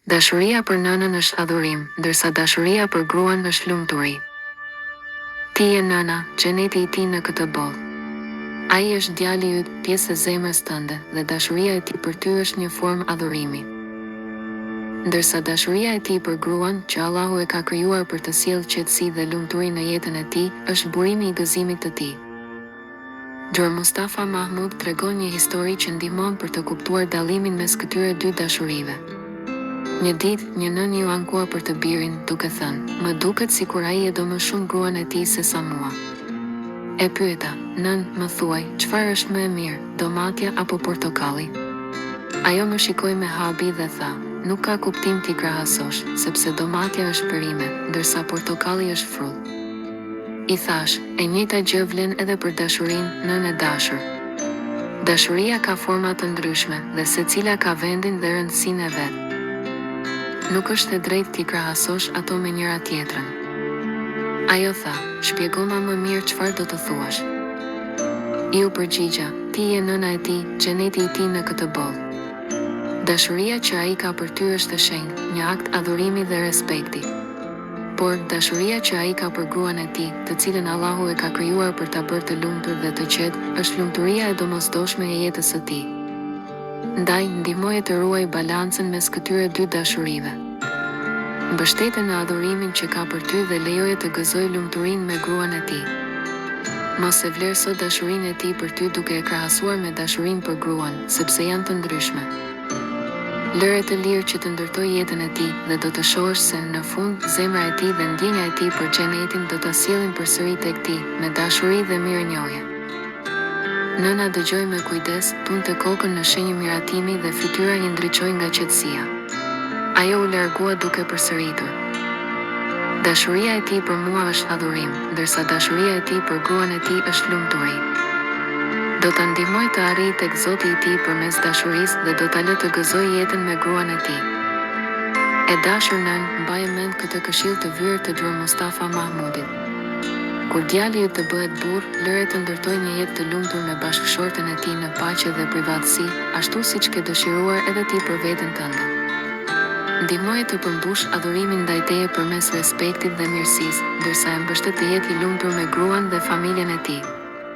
Dashuria për nënën është adhurim, ndërsa dashuria për gruan është lumturi. Ti je nëna, xheneti i tij në këtë botë. Ai është djali yt, pjesë e zemrës tënde, dhe dashuria e tij për ty është një formë adhurimi. Ndërsa dashuria e tij për gruan, që Allahu e ka krijuar për të sjellë qetësi dhe lumturi në jetën e tij, është burimi i gëzimit të tij. Gjor Mustafa Mahmud tregon një histori që ndihmon për të kuptuar dallimin mes këtyre dy dashurive. Një ditë, një nën iu ankua për të birin, duke thënë: "Më duket sikur ai e do më shumë gruan e tij se sa mua." E pyeta: "Nën, më thuaj, çfarë është më e mirë, domatja apo portokalli?" Ajo më shikoi me habi dhe tha: "Nuk ka kuptim t'i krahasosh, sepse domatja është perime, ndërsa portokalli është frull." I thash: "E njëjta gjë vlen edhe për dashurinë, nën e dashur. Dashuria ka forma të ndryshme dhe secila ka vendin dhe rëndësinë e vet. Nuk është e drejtë t'i krahasosh ato me njëra tjetrën." Ajo tha: "Shpjegoma më mirë çfarë do të thuash." Iu përgjigja: "Ti je nëna e tij, xheneti i tij në këtë botë. Dashuria që ai ka për ty është e shenjtë, një akt adhurimi dhe respekti. Por dashuria që ai ka për gruan e tij, të cilën Allahu e ka krijuar për ta bërë të lumtur dhe të qetë, është lumturia e domosdoshme e jetës së tij. Ndaj, ndihmoje të ruaj balancën mes këtyre dy dashurive. Mbështete në adhurimin që ka për ty dhe lejoje të gëzoj lumturinë me gruan e tij. Mos e vlerëso dashurinë e tij për ty duke e krahasuar me dashurinë për gruan, sepse janë të ndryshme. Lëre të lirë që të ndërtoj jetën e tij dhe do të shohësh se në fund zemra e tij dhe ndjenja e tij për xhenetin do ta sjellin përsëri tek ti, me dashuri dhe mirënjohje." Nëna dëgjoi me kujdes, tunte kokën në shenjë miratimi dhe fytyra i ndriçoi nga qetësia. Ajo u largua duke përsëritur: "Dashuria e tij për mua është adhurim, ndërsa dashuria e tij për gruan e tij është lumturi. Do ta ndihmoj të arrijë tek Zoti i tij përmes dashurisë dhe do ta lë të gëzoj jetën me gruan e tij." E dashur nën, mbaje mend këtë këshill të vyer të Gjor Mustafa Mahmudit. Kur djali yt të bëhet burr, lëre të ndërtojë një jetë të lumtur me bashkëshorten e tij në paqe dhe privatësi, ashtu siç ke dëshiruar edhe ti për veten tënde. Ndihmoje të përmbush adhurimin ndaj teje përmes respektit dhe mirësisë, ndërsa e mbështet të jetë i lumtur me gruan dhe familjen e tij.